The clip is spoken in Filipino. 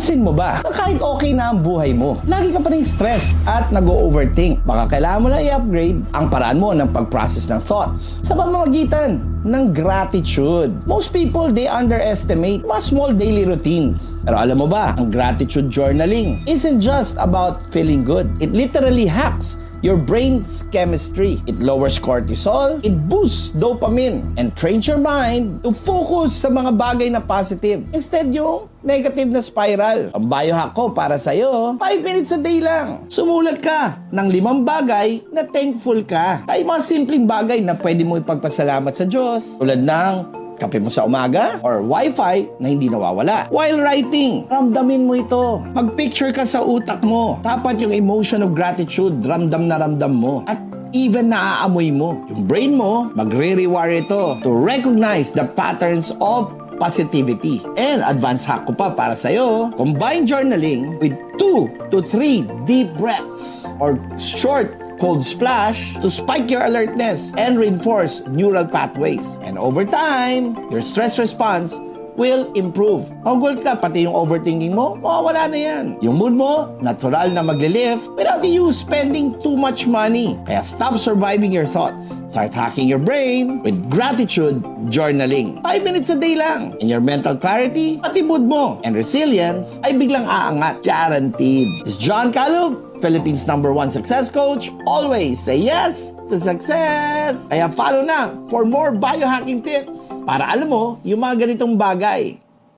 Napapansin mo ba na kahit okay na ang buhay mo, lagi ka pa rin stress at nag-overthink? Baka kailangan mo na i-upgrade ang paraan mo ng pag-process ng thoughts sa pamamagitan ng gratitude. Most people, they underestimate mga small daily routines. Pero alam mo ba, ang gratitude journaling isn't just about feeling good. It literally hacks your brain's chemistry. It lowers cortisol, it boosts dopamine, and trains your mind to focus sa mga bagay na positive instead yung negative na spiral. Ang biohack ko para sa'yo, 5 minutes a day lang. Sumulat ka ng 5 bagay na thankful ka. Ay mga simpleng bagay na pwede mo ipagpasalamat sa Diyos, tulad ng kape mo sa umaga or wifi na hindi nawawala. While writing, ramdamin mo ito. Mag-picture ka sa utak mo. Dapat yung emotion of gratitude, ramdam na ramdam mo. At even naaamoy mo. Yung brain mo, magre-rewire ito to recognize the patterns of positivity. And advance hack ko pa para sa'yo, combine journaling with 2 to 3 deep breaths or short cold splash to spike your alertness and reinforce neural pathways. And over time, your stress response will improve. Magugulat ka, pati yung overthinking mo, mawawala na yan. Yung mood mo, natural na maglilift without you spending too much money. Kaya stop surviving your thoughts. Start hacking your brain with gratitude journaling. 5 minutes a day lang. And your mental clarity, pati mood mo, and resilience ay biglang aangat. Guaranteed. This is John Calub, Philippines #1 success coach. Always say yes to success. Kaya follow na for more biohacking tips para alam mo yung mga ganitong bagay.